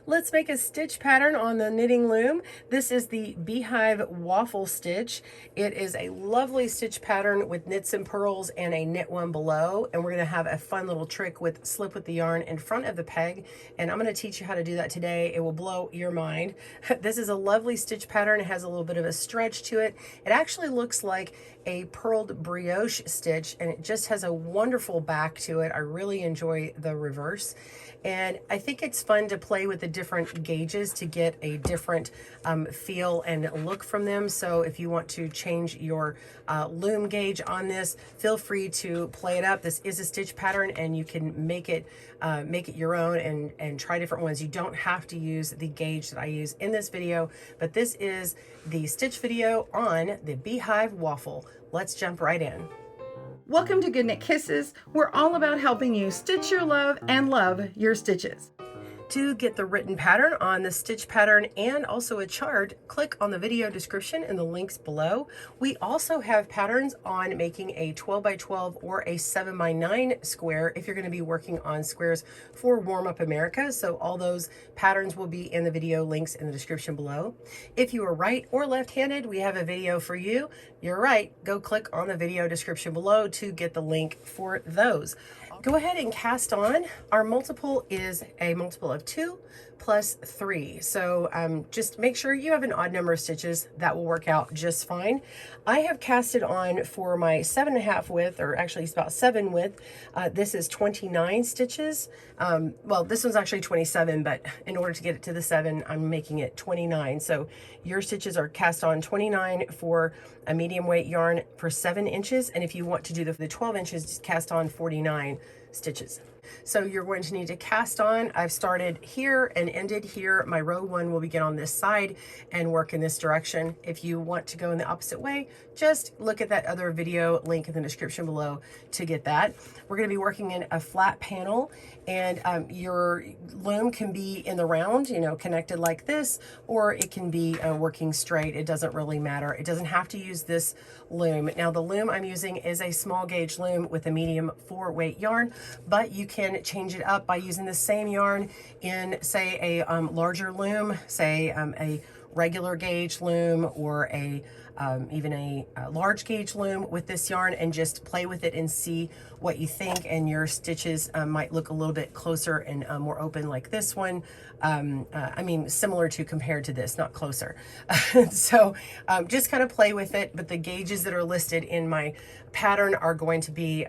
Let's make a stitch pattern on the knitting loom. This is the Beehive Waffle stitch. It is a lovely stitch pattern with knits and purls and a knit one below. And we're gonna have a fun little trick with slip with the yarn in front of the peg. And I'm gonna teach you how to do that today. It will blow your mind. This is a lovely stitch pattern. It has a little bit of a stretch to it. It actually looks like a purled brioche stitch, and it just has a wonderful back to it. I really enjoy the reverse. And I think it's fun to play with the different gauges to get a different feel and look from them. So if you want to change your loom gauge on this, feel free to play it up. This is a stitch pattern and you can make it your own and try different ones. You don't have to use the gauge that I use in this video, but this is the stitch video on the Beehive Waffle. Let's jump right in. Welcome to GoodKnit Kisses. We're all about helping you stitch your love and love your stitches. To get the written pattern on the stitch pattern and also a chart, click on the video description and the links below. We also have patterns on making a 12 by 12 or a 7 by 9 square if you're going to be working on squares for Warm Up America. So all those patterns will be in the video links in the description below. If you are right or left-handed, we have a video for you. You're right, go click on the video description below to get the link for those. Go ahead and cast on. Our multiple is a multiple of 2 plus 3. So just make sure you have an odd number of stitches. That will work out just fine. I have casted on for my 7.5 width, or actually it's about 7 width. This is 29 stitches. Well, this one's actually 27, but in order to get it to the 7, I'm making it 29. So your stitches are cast on 29 for a medium weight yarn for 7 inches. And if you want to do the 12 inches, just cast on 49 stitches. So you're going to need to cast on. I've started here and ended here. My row 1 will begin on this side and work in this direction. If you want to go in the opposite way, just look at that other video link in the description below to get that. We're going to be working in a flat panel, and your loom can be in the round, you know, connected like this, or it can be working straight. It doesn't really matter. It doesn't have to use this loom. Now the loom I'm using is a small gauge loom with a medium 4 weight yarn, but you can change it up by using the same yarn in, say, a larger loom, say a regular gauge loom, or a even a large gauge loom with this yarn, and just play with it and see what you think. And your stitches might look a little bit closer and more open like this one. I mean, similar to compared to this, not closer. So just kind of play with it, but the gauges that are listed in my pattern are going to be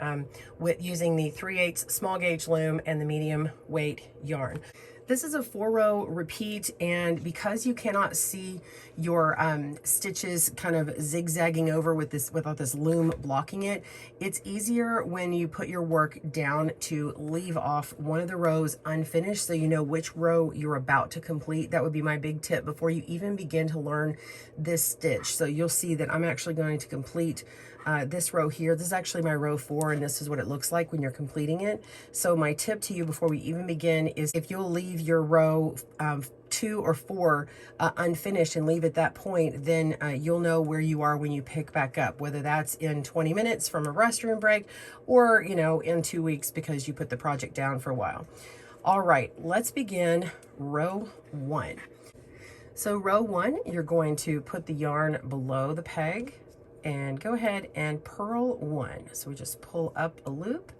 with using the 3/8 small gauge loom and the medium weight yarn. This is a 4-row repeat, and because you cannot see your stitches kind of zigzagging over with this without this loom blocking it, it's easier when you put your work down to leave off one of the rows unfinished so you know which row you're about to complete. That would be my big tip before you even begin to learn this stitch. So you'll see that I'm actually going to complete this row here. This is actually my row 4, and this is what it looks like when you're completing it. So my tip to you before we even begin is, if you'll leave your row 2 or 4 unfinished and leave at that point, then you'll know where you are when you pick back up, whether that's in 20 minutes from a restroom break, or, you know, in 2 weeks because you put the project down for a while. All right, let's begin row 1. So row 1, you're going to put the yarn below the peg and go ahead and purl 1. So we just pull up a loop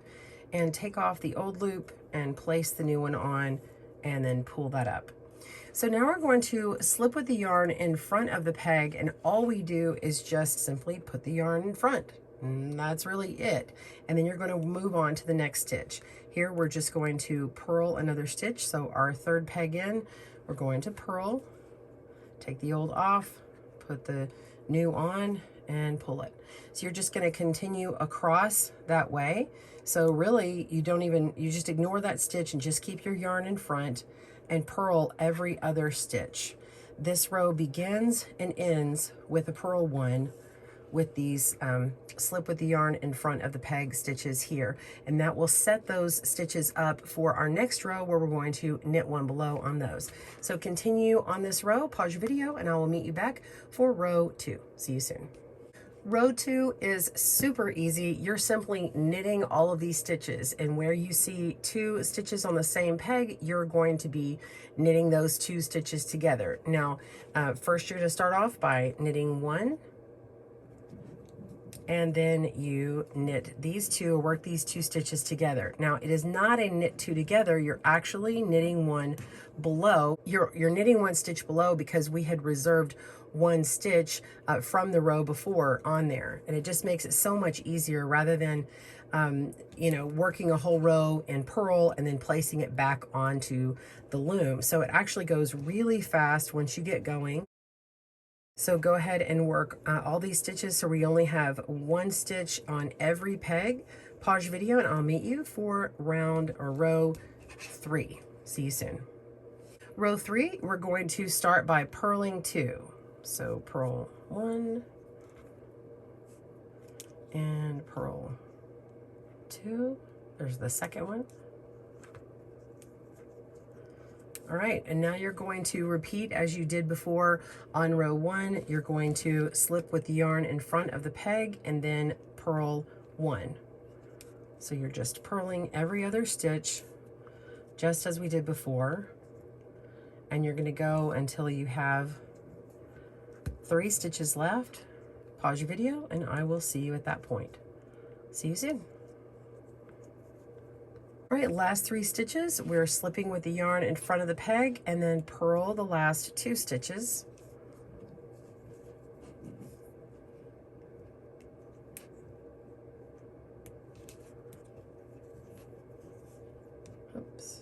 and take off the old loop and place the new one on, and then pull that up. So now we're going to slip with the yarn in front of the peg, and all we do is just simply put the yarn in front. And that's really it. And then you're going to move on to the next stitch. Here we're just going to purl another stitch. So our 3rd peg in, we're going to purl, take the old off, put the new on, and pull it. So you're just going to continue across that way. So really you just ignore that stitch and just keep your yarn in front and purl every other stitch. This row begins and ends with a purl 1 with these slip with the yarn in front of the peg stitches here, and that will set those stitches up for our next row where we're going to knit 1 below on those. So continue on this row, pause your video, and I will meet you back for row 2. See you soon. Row 2 is super easy. You're simply knitting all of these stitches, and where you see 2 stitches on the same peg, you're going to be knitting those 2 stitches together. Now, first you're going to start off by knitting 1, and then you knit these 2 or work these 2 stitches together. Now, it is not a knit 2 together. You're actually knitting 1 below. You're knitting 1 stitch below because we had reserved 1 stitch from the row before on there, and it just makes it so much easier rather than you know, working a whole row in purl and then placing it back onto the loom. So it actually goes really fast once you get going. So go ahead and work all these stitches so we only have 1 stitch on every peg. Pause your video and I'll meet you for round or row 3. See you soon. Row 3, we're going to start by purling 2. So purl 1 and purl 2. There's the second one. All right, and now you're going to repeat as you did before on row 1. You're going to slip with the yarn in front of the peg and then purl 1. So you're just purling every other stitch just as we did before. And you're gonna go until you have 3 stitches left. Pause your video and I will see you at that point. See you soon. All right, last 3 stitches, we're slipping with the yarn in front of the peg and then purl the last 2 stitches. Oops.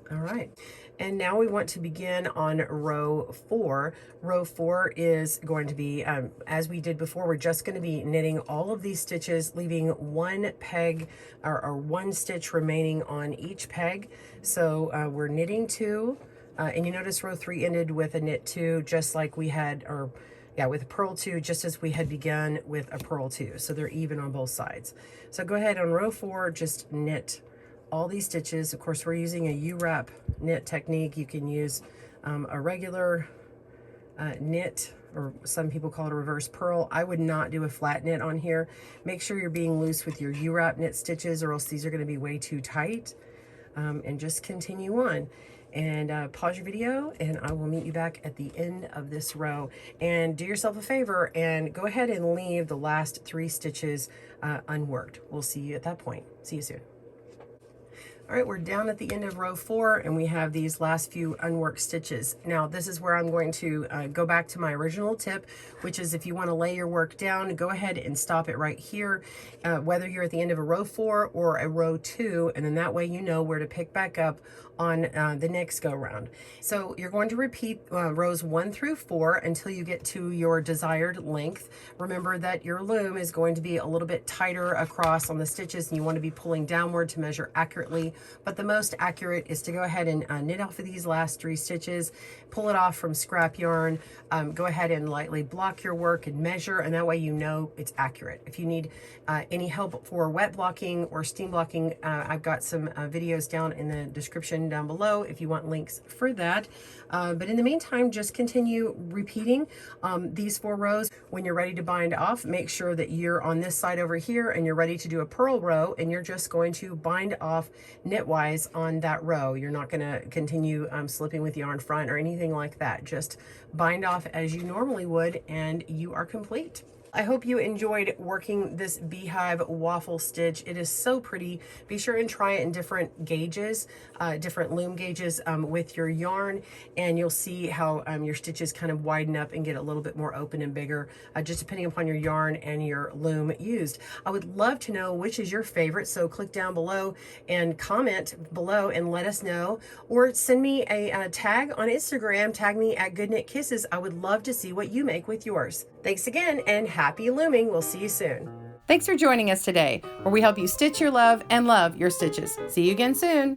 All right. And now we want to begin on row 4. Row 4 is going to be, as we did before, we're just going to be knitting all of these stitches, leaving 1 peg or 1 stitch remaining on each peg. So we're knitting 2, and you notice row 3 ended with a knit 2, just like we had, or yeah, with a purl 2, just as we had begun with a purl 2. So they're even on both sides. So go ahead on row 4, just knit all these stitches. Of course, we're using a U-wrap knit technique. You can use a regular knit, or some people call it a reverse purl. I would not do a flat knit on here. Make sure you're being loose with your U-wrap knit stitches, or else these are going to be way too tight. And just continue on. And pause your video and I will meet you back at the end of this row. And do yourself a favor and go ahead and leave the last 3 stitches unworked. We'll see you at that point. See you soon. All right, we're down at the end of row 4 and we have these last few unworked stitches. Now this is where I'm going to go back to my original tip, which is if you want to lay your work down, go ahead and stop it right here, whether you're at the end of a row 4 or a row 2, and then that way you know where to pick back up on the next go round. So you're going to repeat rows 1 through 4 until you get to your desired length. Remember that your loom is going to be a little bit tighter across on the stitches and you want to be pulling downward to measure accurately, but the most accurate is to go ahead and knit off of these last 3 stitches, pull it off from scrap yarn, go ahead and lightly block your work and measure, and that way you know it's accurate. If you need any help for wet blocking or steam blocking, I've got some videos down in the description down below if you want links for that. But in the meantime, just continue repeating these 4 rows. When you're ready to bind off, make sure that you're on this side over here and you're ready to do a purl row, and you're just going to bind off knitwise on that row. You're not going to continue slipping with yarn front or anything like that. Just bind off as you normally would and you are complete. I hope you enjoyed working this Beehive Waffle stitch. It is so pretty. Be sure and try it in different gauges, different loom gauges with your yarn, and you'll see how your stitches kind of widen up and get a little bit more open and bigger, just depending upon your yarn and your loom used. I would love to know which is your favorite, so click down below and comment below and let us know, or send me a tag on Instagram, tag me at GoodKnitKisses. I would love to see what you make with yours. Thanks again and happy looming. We'll see you soon. Thanks for joining us today, where we help you stitch your love and love your stitches. See you again soon.